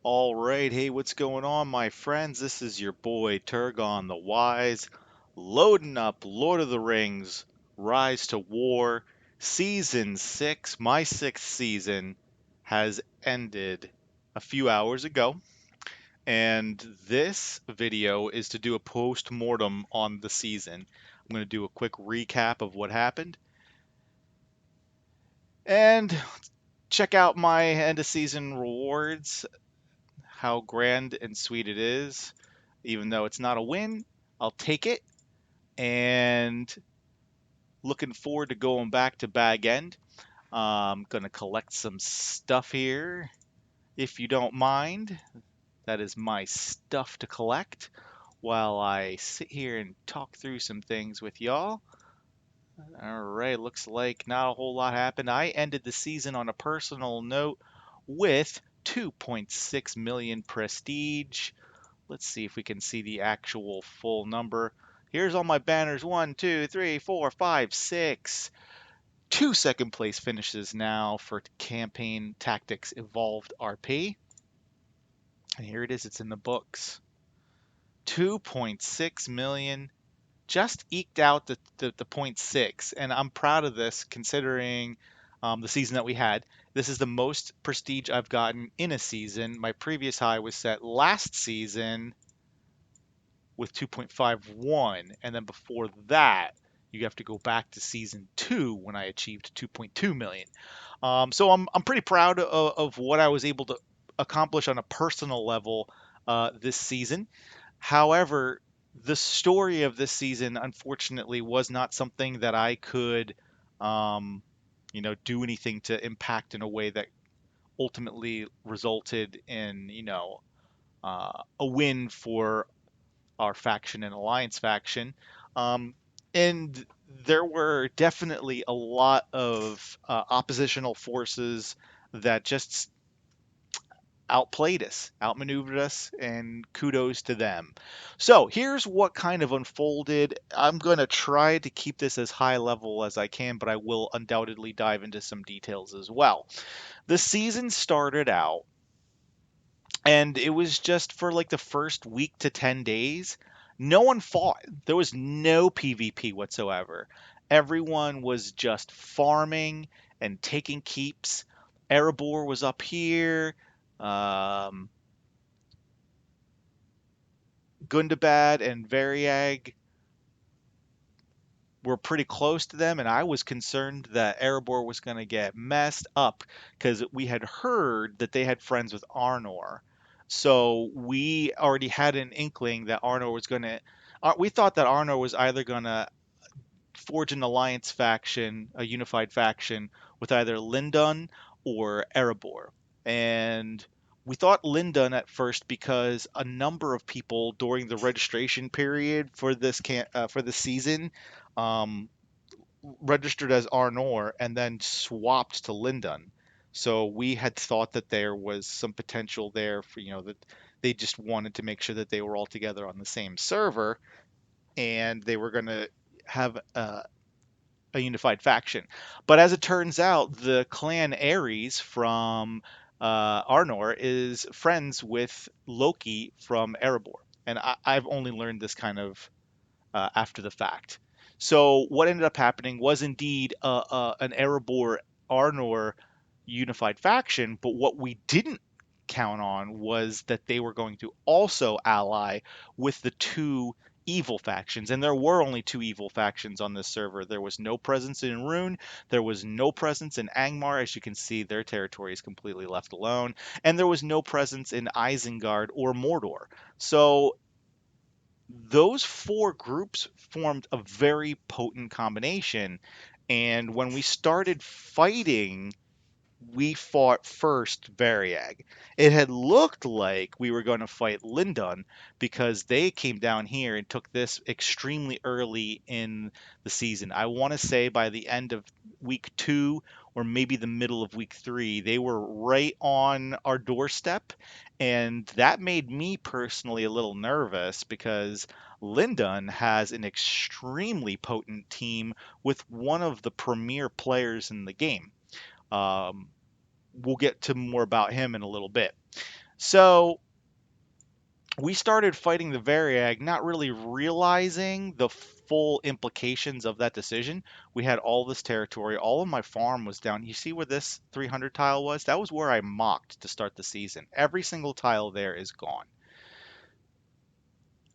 All right, hey, what's going on, my friends? This is your boy Turgon the Wise, loading up Lord of the Rings, Rise to War, Season 6. My sixth season has ended a few hours ago, and this video is to do a post-mortem on the season. I'm going to do a quick recap of what happened, and check out my end of season rewards, how grand and sweet it is. Even though it's not a win, I'll take it. And looking forward to going back to Bag End. I'm going to collect some stuff here, if you don't mind. That is my stuff to collect while I sit here and talk through some things with y'all. All right, looks like not a whole lot happened. I ended the season on a personal note with 2.6 million prestige. Let's see if we can see the actual full number. Here's all my banners. 1, 2, 3, 4, 5, 6. Two second place finishes now for Campaign Tactics Evolved RP. And here it is. It's in the books. 2.6 million. Just eked out the point 0.6. And I'm proud of this considering the season that we had. This is the most prestige I've gotten in a season. My previous high was set last season with 2.51, and then before that you have to go back to season 2 when I achieved 2.2 million. So I'm pretty proud of what I was able to accomplish on a personal level this season. However, the story of this season unfortunately was not something that I could do anything to impact in a way that ultimately resulted in a win for our faction and alliance faction. Um, and there were definitely a lot of oppositional forces that just outplayed us, outmaneuvered us, and kudos to them. So here's what kind of unfolded. I'm going to try to keep this as high level as I can, but I will undoubtedly dive into some details as well. The season started out, and it was just for like the first week to 10 days. No one fought. There was no PvP whatsoever. Everyone was just farming and taking keeps. Erebor was up here. Um, Gundabad and Variag were pretty close to them, and I was concerned that Erebor was going to get messed up because we had heard that they had friends with Arnor. So we already had an inkling that Arnor was going to. We thought that Arnor was either going to forge an alliance faction, a unified faction, with either Lindon or Erebor. And we thought Lindon at first because a number of people during the registration period for this season um, registered as Arnor and then swapped to Lindon. So we had thought that there was some potential there for that they just wanted to make sure that they were all together on the same server and they were going to have a unified faction. But as it turns out, the clan Ares from Arnor is friends with Loki from Erebor. And I've only learned this kind of after the fact. So what ended up happening was indeed an Erebor Arnor unified faction, but what we didn't count on was that they were going to also ally with the two evil factions. And there were only two evil factions on this server. There was no presence in Rune, there was no presence in Angmar. As you can see, their territory is completely left alone, and there was no presence in Isengard or Mordor. So those four groups formed a very potent combination. And when we started fighting, we fought first Variag. It had looked like we were going to fight Lindon because they came down here and took this extremely early in the season. I want to say by the end of week 2 or maybe the middle of week 3, they were right on our doorstep. And that made me personally a little nervous because Lindon has an extremely potent team with one of the premier players in the game. Um, we'll get to more about him in a little bit. So we started fighting the Variag, not really realizing the full implications of that decision. We had all this territory. All of my farm was down. You see where this 300 tile was? That was where I mocked to start the season. Every single tile there is gone.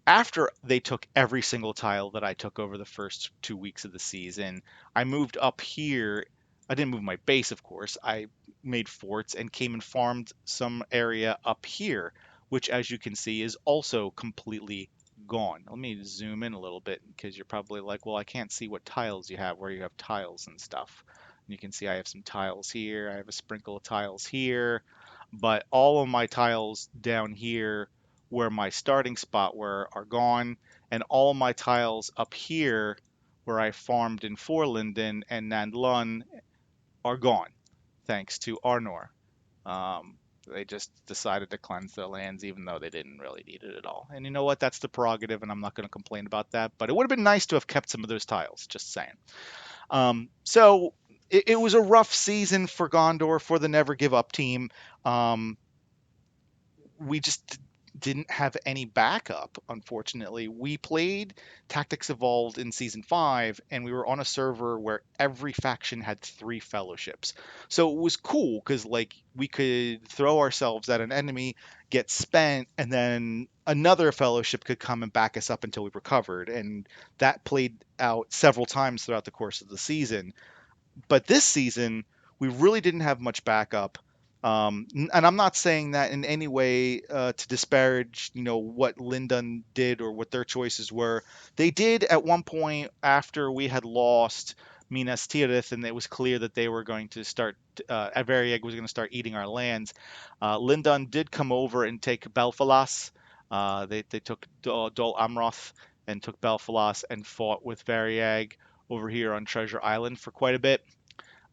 After they took every single tile that I took over the first 2 weeks of the season, I moved up here. I didn't move my base, of course. I made forts and came and farmed some area up here, which, as you can see, is also completely gone. Let me zoom in a little bit because you're probably like, well, I can't see what tiles you have, where you have tiles and stuff. And you can see I have some tiles here. I have a sprinkle of tiles here, but all of my tiles down here where my starting spot were are gone, and all my tiles up here where I farmed in Forlinden and Nandlun are gone, thanks to Arnor. They just decided to cleanse their lands even though they didn't really need it at all. And you know what? That's the prerogative, and I'm not going to complain about that. But it would have been nice to have kept some of those tiles, just saying. So it was a rough season for Gondor, for the Never Give Up team. Um, we just didn't have any backup, unfortunately. We played Tactics Evolved in season 5, and we were on a server where every faction had 3 fellowships. So it was cool because, like, we could throw ourselves at an enemy, get spent, and then another fellowship could come and back us up until we recovered. And that played out several times throughout the course of the season. But this season, we really didn't have much backup. And I'm not saying that in any way to disparage, what Lyndon did or what their choices were. They did at one point after we had lost Minas Tirith, and it was clear that they were going to start, Averieg was going to start eating our lands. Lyndon did come over and take Belfalas. They took Dol Amroth and took Belfalas and fought with Variag over here on Treasure Island for quite a bit,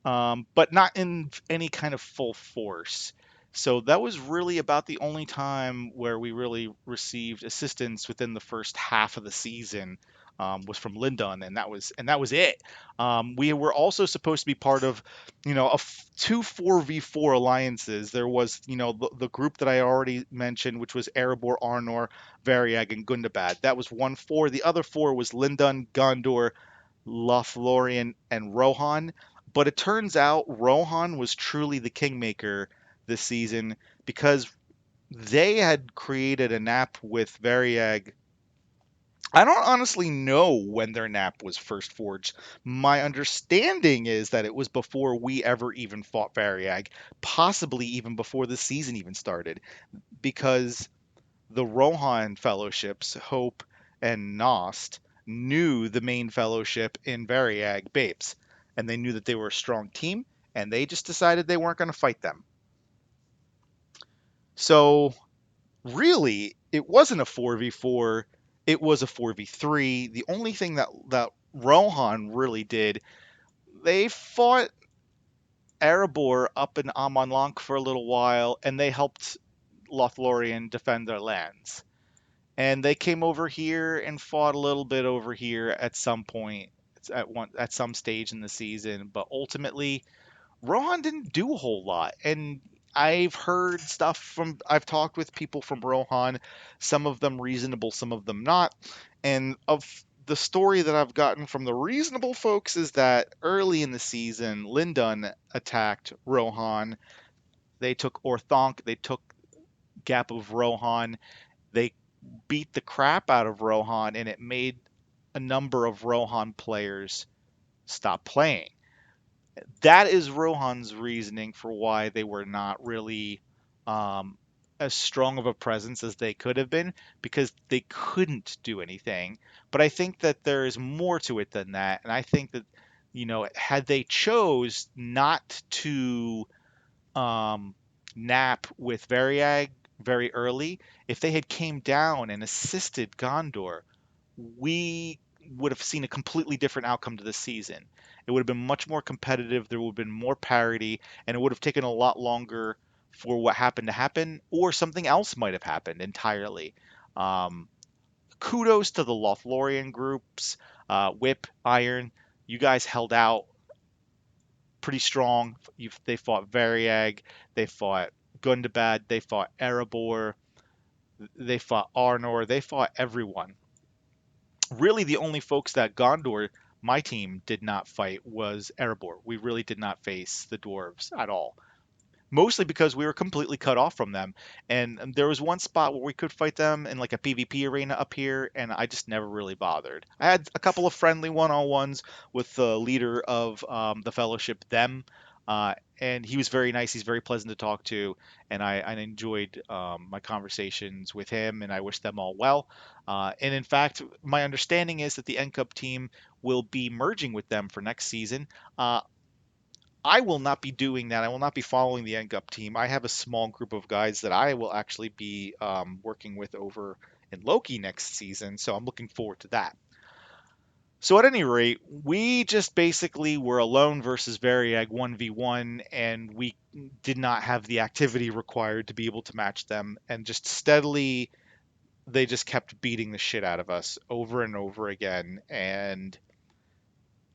but not in any kind of full force. So that was really about the only time where we really received assistance within the first half of the season. Was from Lyndon, and that was it. We were also supposed to be part of, two 4v4 alliances. There was, the group that I already mentioned, which was Erebor, Arnor, Variag, and Gundabad. That was one four. The other four was Lyndon, Gondor, Lothlorien, and Rohan. But it turns out Rohan was truly the kingmaker this season because they had created a nap with Variag. I don't honestly know when their nap was first forged. My understanding is that it was before we ever even fought Variag, possibly even before the season even started, because the Rohan fellowships, Hope and Nost, knew the main fellowship in Variag, Babes, and they knew that they were a strong team, and they just decided they weren't going to fight them. So, really, it wasn't a 4v4, it was a 4v3. The only thing that Rohan really did, they fought Erebor up in Amonlank for a little while, and they helped Lothlorien defend their lands. And they came over here and fought a little bit over here at some point, at some stage in the season, but ultimately Rohan didn't do a whole lot. And I've talked with people from Rohan, some of them reasonable, some of them not. And of the story that I've gotten from the reasonable folks is that early in the season, Lyndon attacked Rohan. They took Orthanc, they took Gap of Rohan, they beat the crap out of Rohan, and it made a number of Rohan players stop playing. That is Rohan's reasoning for why they were not really as strong of a presence as they could have been, because they couldn't do anything. But I think that there is more to it than that, and I think that had they chose not to nap with Variag very early, if they had came down and assisted Gondor, we would have seen a completely different outcome to this season. It would have been much more competitive. There would have been more parity, and it would have taken a lot longer for what happened to happen, or something else might have happened entirely. Um, Kudos to the Lothlorien groups, Whip, Iron. You guys held out pretty strong. They fought Variag, they fought Gundabad, they fought Erebor, they fought Arnor, they fought everyone. Really, the only folks that Gondor, my team, did not fight was Erebor. We really did not face the dwarves at all, mostly because we were completely cut off from them. And there was one spot where we could fight them in like a PvP arena up here, and I just never really bothered. I had a couple of friendly one-on-ones with the leader of the Fellowship, them, and he was very nice. He's very pleasant to talk to, and I enjoyed my conversations with him, and I wish them all well. And in fact, my understanding is that the N Cup team will be merging with them for next season. Uh, I will not be doing that. I will not be following the NGUP team. I have a small group of guys that I will actually be working with over in Loki next season, so I'm looking forward to that. So at any rate, we just basically were alone versus Variag 1v1, and we did not have the activity required to be able to match them, and just steadily they just kept beating the shit out of us over and over again, and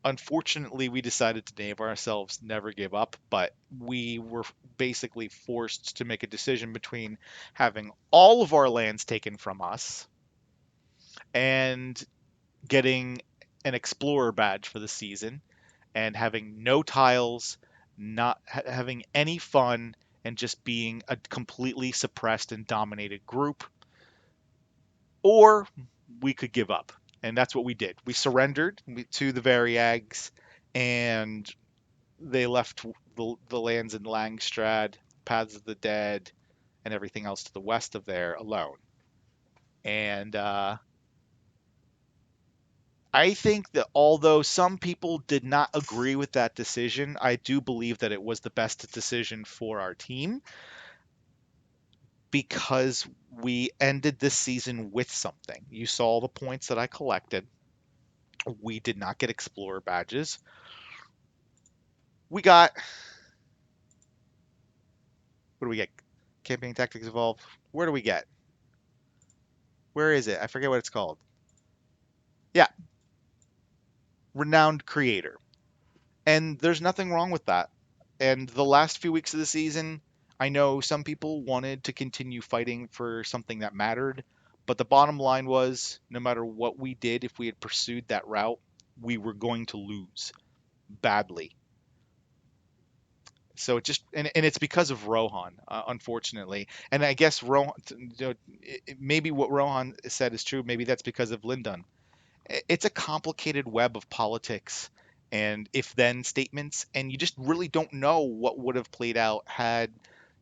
unfortunately, we decided to name ourselves Never Give Up, but we were basically forced to make a decision between having all of our lands taken from us and getting an Explorer badge for the season and having no tiles, not having any fun, and just being a completely suppressed and dominated group, or we could give up. And that's what we did. We surrendered to the Variags, and they left the lands in Langstrad, Paths of the Dead, and everything else to the west of there alone. And I think that although some people did not agree with that decision, I do believe that it was the best decision for our team because we ended this season with something. You saw the points that I collected. We did not get Explorer badges. We got, what do we get? Campaign Tactics Evolved. Where do we get? Where is it? I forget what it's called. Yeah, Renowned Creator. And there's nothing wrong with that. And the last few weeks of the season, I know some people wanted to continue fighting for something that mattered, but the bottom line was no matter what we did, if we had pursued that route, we were going to lose badly. So it just and it's because of Rohan, unfortunately. And I guess Rohan, maybe what Rohan said is true. Maybe that's because of Lindon. It's a complicated web of politics and if then statements, and you just really don't know what would have played out had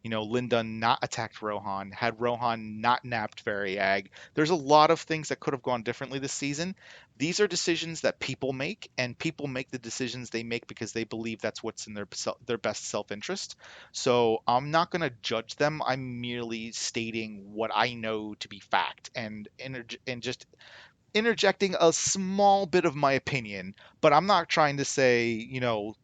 Lindon not attacked Rohan, had Rohan not napped Variag. There's a lot of things that could have gone differently this season. These are decisions that people make, and people make the decisions they make because they believe that's what's in their best self-interest. So I'm not going to judge them. I'm merely stating what I know to be fact and just interjecting a small bit of my opinion, but I'm not trying to say,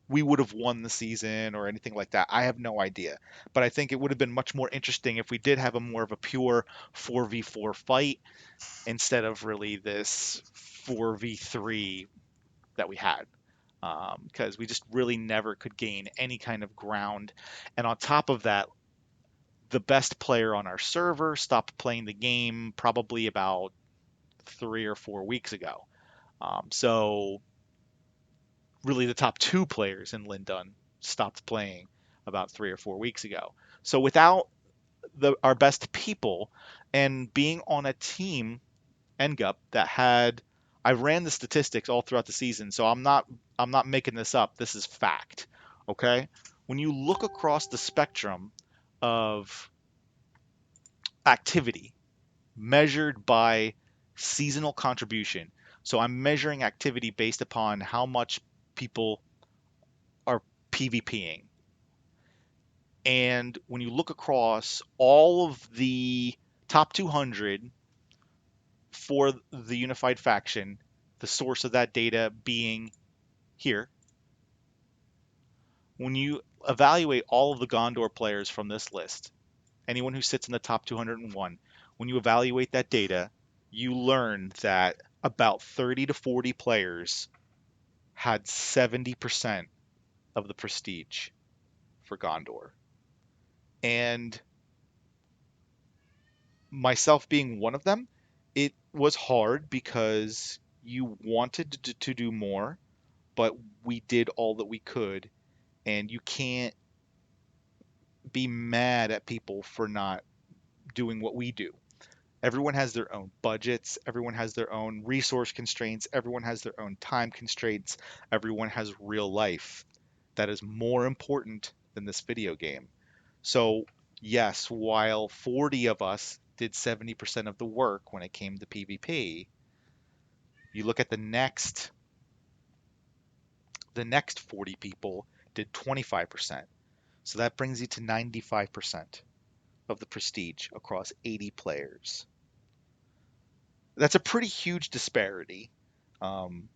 we would have won the season or anything like that. I have no idea. But I think it would have been much more interesting if we did have a more of a pure 4v4 fight instead of really this 4v3 that we had. Because we just really never could gain any kind of ground. And on top of that, the best player on our server stopped playing the game probably about 3 or 4 weeks ago. So really the top two players in Lindon stopped playing about 3 or 4 weeks ago. So without our best people and being on a team, NGUP, that had I ran the statistics all throughout the season, so I'm not making this up. This is fact. Okay? When you look across the spectrum of activity measured by seasonal contribution. So I'm measuring activity based upon how much people are PvPing. And when you look across all of the top 200 for the unified faction, the source of that data being here, when you evaluate all of the Gondor players from this list, anyone who sits in the top 201, when you evaluate that data, you learn that about 30 to 40 players had 70% of the prestige for Gondor. And myself being one of them, it was hard because you wanted to do more, but we did all that we could, and you can't be mad at people for not doing what we do. Everyone has their own budgets, everyone has their own resource constraints, everyone has their own time constraints, everyone has real life that is more important than this video game. So, yes, while 40 of us did 70% of the work when it came to PvP, you look at the next 40 people did 25%. So that brings you to 95% of the prestige across 80 players. That's a pretty huge disparity. Um,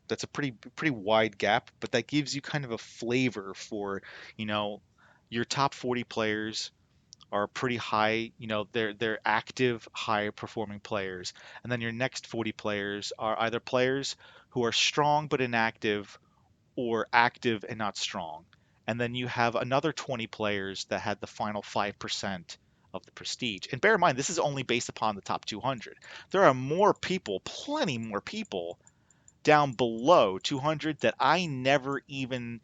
that's a pretty wide gap, but that gives you kind of a flavor for, you know, your top 40 players are pretty high, they're active, high performing players. And then your next 40 players are either players who are strong but inactive or active and not strong. And then you have another 20 players that had the final 5% of the prestige. And bear in mind, this is only based upon the top 200. There are more people, plenty more people down below 200 that I never even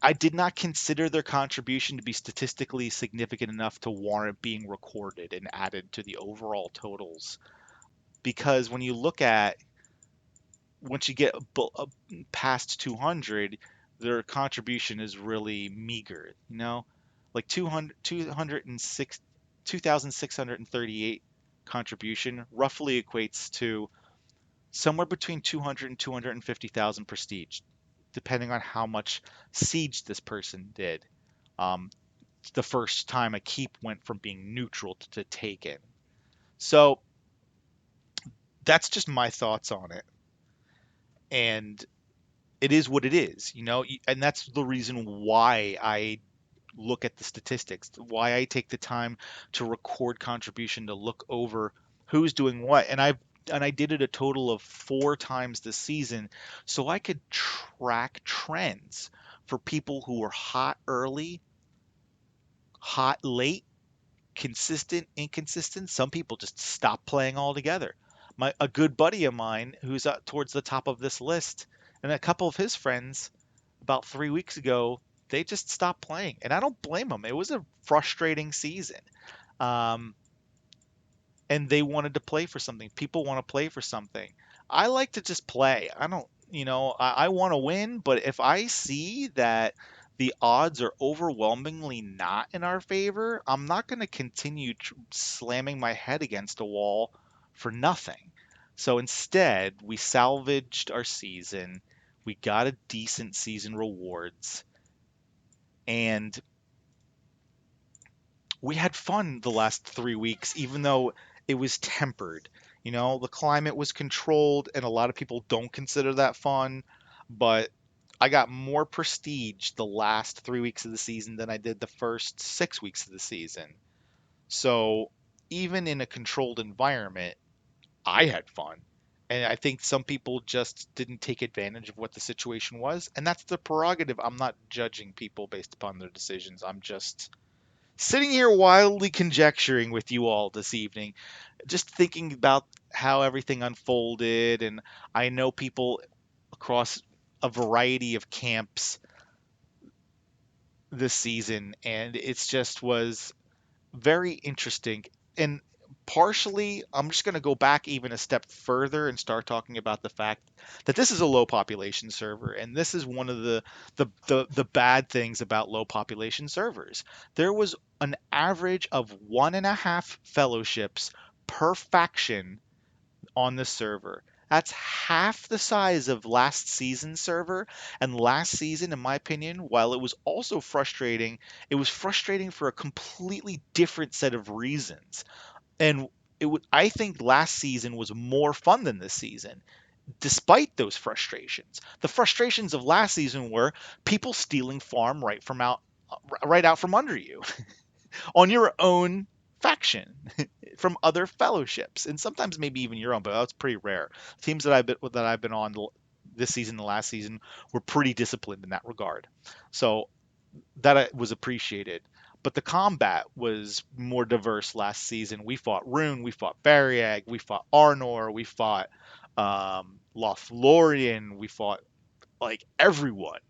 I did not consider their contribution to be statistically significant enough to warrant being recorded and added to the overall totals. Because when you look at once you get past 200, their contribution is really meager, like 200, 206, 2,638 contribution roughly equates to somewhere between 200 and 250,000 prestige, depending on how much siege this person did. Um, the first time a keep went from being neutral to taken. So that's just my thoughts on it. And it is what it is, and that's the reason why I look at the statistics, why I take the time to record contribution, to look over who's doing what. And I did it a total of 4 times this season so I could track trends for people who were hot early, hot late, consistent, inconsistent. Some people just stop playing altogether. A good buddy of mine who's towards the top of this list, and a couple of his friends about 3 weeks ago, they just stopped playing, and I don't blame them. It was a frustrating season, um, and they wanted to play for something. People want to play for something. I like to just play. I don't, I want to win, but if I see that the odds are overwhelmingly not in our favor, I'm not going to continue slamming my head against a wall for nothing. So instead, we salvaged our season. We got a decent season rewards, and we had fun the last 3 weeks, even though it was tempered. The climate was controlled, and a lot of people don't consider that fun. But I got more prestige the last 3 weeks of the season than I did the first 6 weeks of the season. So even in a controlled environment, I had fun. And I think some people just didn't take advantage of what the situation was. And that's the prerogative. I'm not judging people based upon their decisions. I'm just sitting here wildly conjecturing with you all this evening, just thinking about how everything unfolded. And I know people across a variety of camps this season, and it's just was very interesting. And partially, I'm just going to go back even a step further and start talking about the fact that this is a low population server, and this is one of the bad things about low population servers. There was an average of 1.5 fellowships per faction on the server. That's half the size of last season's server. And last season, in my opinion, while it was also frustrating, it was frustrating for a completely different set of reasons. And I think last season was more fun than this season, despite those frustrations. The frustrations of last season were people stealing farm right out from under you on your own faction from other fellowships, and sometimes maybe even your own, but that's pretty rare. Teams that I've been on this season, the last season, were pretty disciplined in that regard. So that was appreciated. but the combat was more diverse last season. We fought Rune, we fought Variag, we fought Arnor, we fought Lothlorien, we fought like everyone.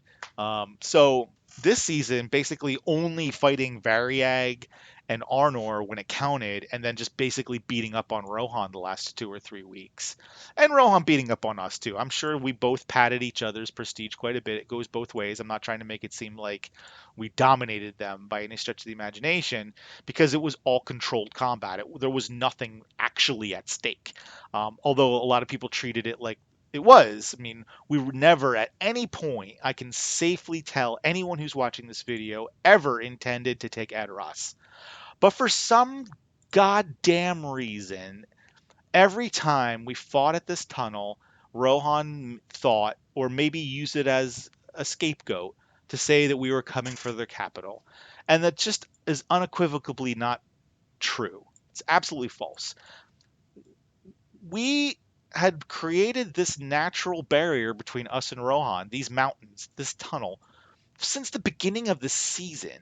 So this season, basically only fighting Variag and Arnor when it counted, and then just basically beating up on Rohan the last 2 or 3 weeks. And Rohan beating up on us too. I'm sure we both patted each other's prestige quite a bit. It goes both ways. I'm not trying to make it seem like we dominated them by any stretch of the imagination, because it was all controlled combat. There was nothing actually at stake. Although a lot of people treated it like it was. I mean, we were never at any point, I can safely tell anyone who's watching this video, ever intended to take Aderos. But for some goddamn reason, every time we fought at this tunnel, Rohan thought, or maybe used it as a scapegoat, to say that we were coming for their capital. And that just is unequivocally not true. It's absolutely false. We had created this natural barrier between us and Rohan, these mountains, this tunnel, since the beginning of the season.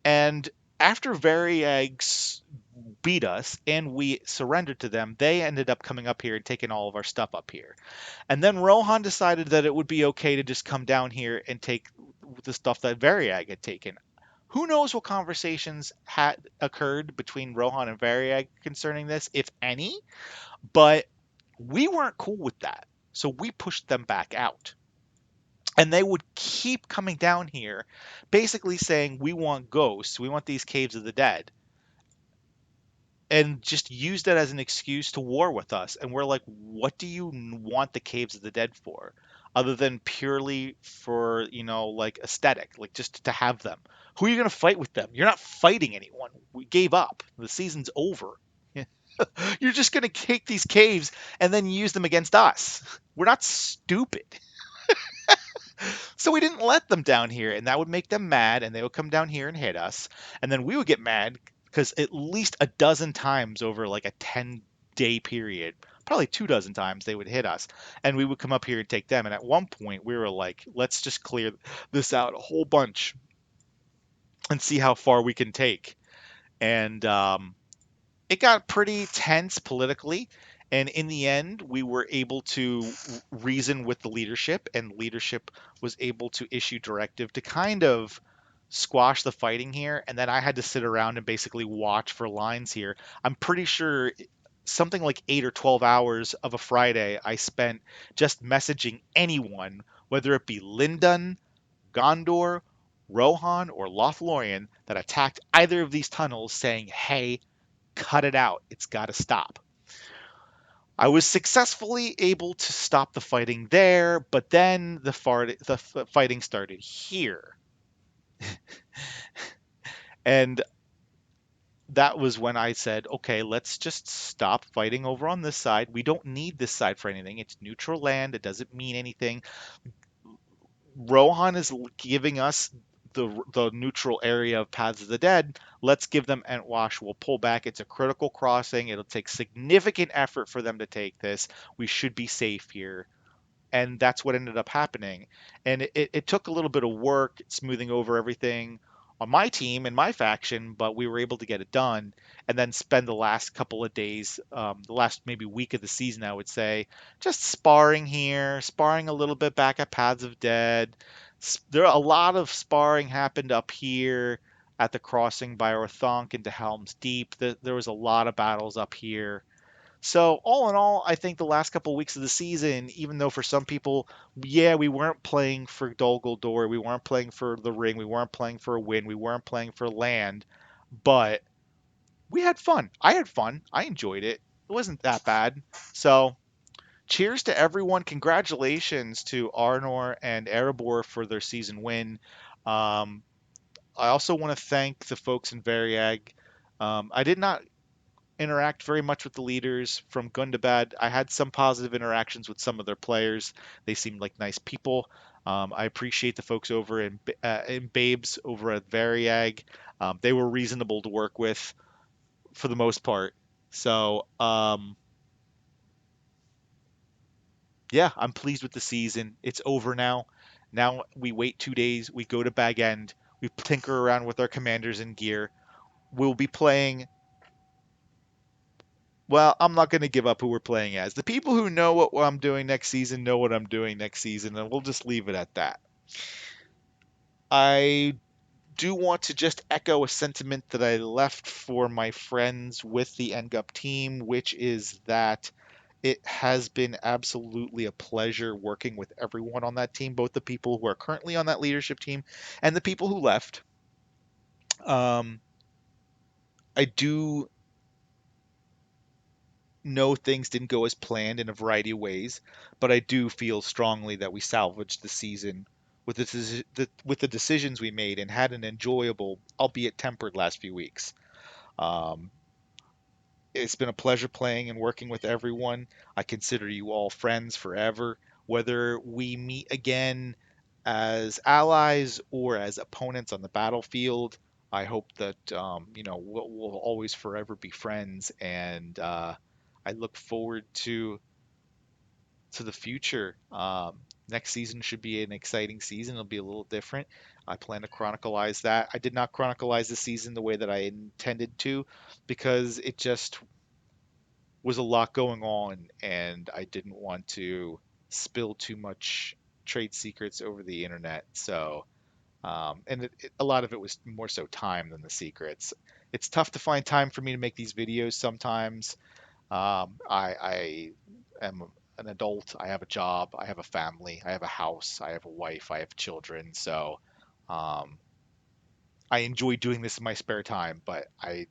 And after Variags beat us and we surrendered to them, they ended up coming up here and taking all of our stuff up here. And then Rohan decided that it would be okay to just come down here and take the stuff that Variag had taken. Who knows what conversations had occurred between Rohan and Variag concerning this, if any, but we weren't cool with that. So we pushed them back out. And they would keep coming down here, basically saying, we want ghosts, we want these caves of the dead, and just used that as an excuse to war with us. And we're like, what do you want the caves of the dead for? Other than purely for, like aesthetic, like just to have them. Who are you going to fight with them? You're not fighting anyone. We gave up. The season's over. You're just going to take these caves and then use them against us. We're not stupid. So we didn't let them down here, and that would make them mad, and they would come down here and hit us. And then we would get mad because at least a dozen times over like a 10-day period, probably 2 dozen times, they would hit us. And we would come up here and take them. And at one point, we were like, let's just clear this out a whole bunch and see how far we can take. And it got pretty tense politically. And in the end, we were able to reason with the leadership, and leadership was able to issue directive to kind of squash the fighting here. And then I had to sit around and basically watch for lines here. I'm pretty sure something like 8 or 12 hours of a Friday I spent just messaging anyone, whether it be Lindon, Gondor, Rohan, or Lothlorien, that attacked either of these tunnels, saying, hey, cut it out. It's got to stop. I was successfully able to stop the fighting there, but then the fighting started here. And that was when I said, okay, let's just stop fighting over on this side. We don't need this side for anything. It's neutral land. It doesn't mean anything. Rohan is giving us the neutral area of Paths of the Dead. Let's give them Entwash. We'll pull back. It's a critical crossing. It'll take significant effort for them to take this. We should be safe here. And that's what ended up happening. And it took a little bit of work smoothing over everything on my team and my faction, but we were able to get it done. And then spend the last couple of days, the last maybe week of the season, I would say, just sparring here, sparring a little bit back at Paths of Dead. There a lot of sparring happened up here at the crossing by Orthonk into Helm's Deep. There was a lot of battles up here. So all in all, I think the last couple of weeks of the season, even though for some people, yeah, we weren't playing for Dol Guldur, we weren't playing for the ring, we weren't playing for a win, we weren't playing for land, but we had fun. I had fun. I enjoyed it. It wasn't that bad. So cheers to everyone. Congratulations to Arnor and Erebor for their season win. Um, I also want to thank the folks in Variag. I did not interact very much with the leaders from Gundabad. I had some positive interactions with some of their players. They seemed like nice people. I appreciate the folks over in Babes over at Variag. They were reasonable to work with for the most part. So, yeah, I'm pleased with the season. It's over now. Now we wait 2 days. We go to Bag End. We tinker around with our commanders and gear. We'll be playing. Well, I'm not going to give up who we're playing as. The people who know what I'm doing next season know what I'm doing next season, and we'll just leave it at that. I do want to just echo a sentiment that I left for my friends with the NGUP team, which is that it has been absolutely a pleasure working with everyone on that team, both the people who are currently on that leadership team and the people who left. Um, I do know things didn't go as planned in a variety of ways, but I do feel strongly that we salvaged the season with with the decisions we made and had an enjoyable, albeit tempered, last few weeks. Um, it's been a pleasure playing and working with everyone. I consider you all friends forever, whether we meet again as allies or as opponents on the battlefield. I hope that we'll always forever be friends, and I look forward to the future. Next season should be an exciting season. It'll be a little different. I plan to chronicleize that. I did not chronicleize the season the way that I intended to because it just was a lot going on, and I didn't want to spill too much trade secrets over the internet. So, a lot of it was more so time than the secrets. It's tough to find time for me to make these videos sometimes. I am an adult. I have a job. I have a family. I have a house. I have a wife. I have children. So, um, I enjoy doing this in my spare time, but I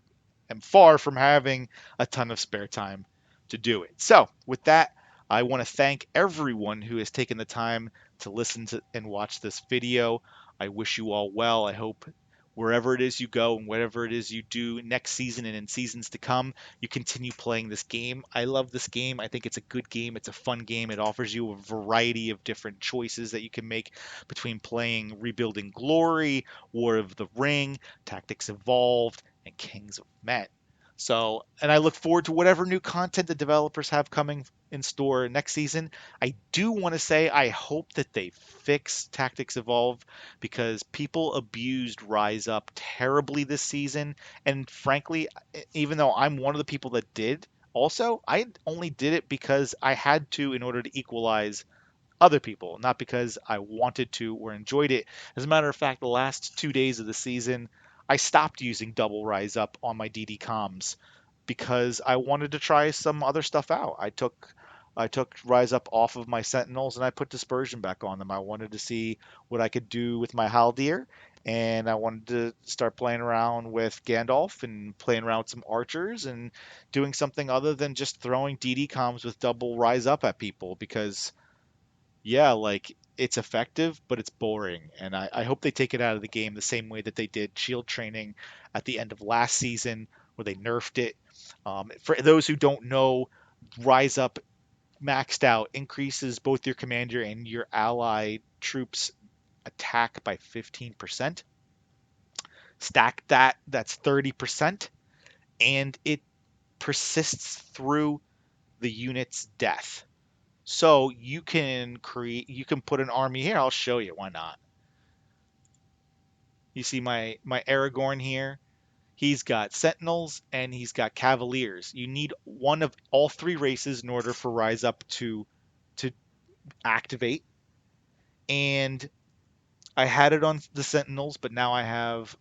am far from having a ton of spare time to do it. So, with that, I want to thank everyone who has taken the time to listen to and watch this video. I wish you all well. I hope wherever it is you go and whatever it is you do next season and in seasons to come, you continue playing this game. I love this game. I think it's a good game. It's a fun game. It offers you a variety of different choices that you can make between playing Rebuilding Glory, War of the Ring, Tactics Evolved, and Kings of Men. So, and I look forward to whatever new content the developers have coming in store next season. I do want to say I hope that they fix Tactics Evolve because people abused Rise Up terribly this season. And frankly, even though I'm one of the people that did, also, I only did it because I had to in order to equalize other people, not because I wanted to or enjoyed it. As a matter of fact, the last 2 days of the season, I stopped using double rise up on my DD comms because I wanted to try some other stuff out. I took rise up off of my sentinels and I put dispersion back on them. I wanted to see what I could do with my haldir, and I wanted to start playing around with Gandalf and playing around with some archers and doing something other than just throwing DD comms with double rise up at people because yeah, like it's effective, but it's boring. And I hope they take it out of the game the same way that they did shield training at the end of last season, where they nerfed it. For those who don't know, Rise Up maxed out increases both your commander and your ally troops attack by 15%. Stack that, that's 30%, and it persists through the unit's death. So you can put an army here. I'll show you. Why not? You see my Aragorn here. He's got Sentinels and he's got Cavaliers. You need one of all three races in order for Rise Up to activate. And I had it on the Sentinels, but now I have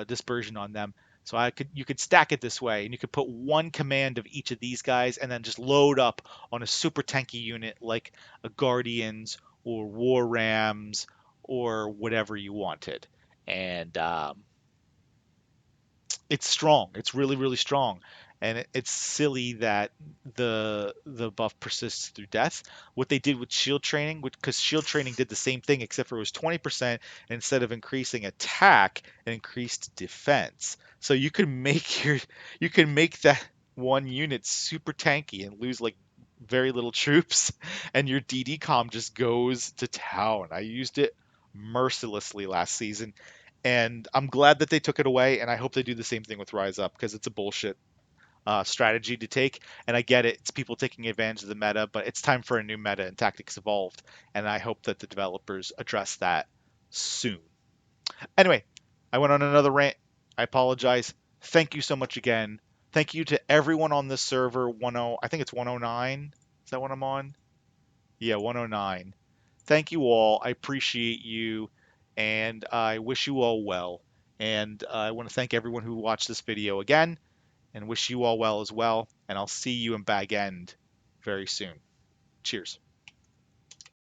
dispersion on them. So you could stack it this way, and you could put one command of each of these guys, and then just load up on a super tanky unit like a Guardians or War Rams or whatever you wanted. And it's strong. It's really, really strong. And it's silly that the buff persists through death. What they did with shield training, because shield training did the same thing, except for it was 20%, and instead of increasing attack, it increased defense. So you can make that one unit super tanky and lose like very little troops, and your DD com just goes to town. I used it mercilessly last season, and I'm glad that they took it away, and I hope they do the same thing with Rise Up because it's a bullshit strategy to take. And I get it, it's people taking advantage of the meta, but it's time for a new meta, and Tactics Evolved, and I hope that the developers address that soon. Anyway, I went on another rant. I apologize. Thank you so much again. Thank you to everyone on this server 10, I think it's 109. Is that what I'm on? Yeah, 109. Thank you all. I appreciate you and I wish you all well. And I want to thank everyone who watched this video again and wish you all well as well. And I'll see you in Bag End very soon. Cheers.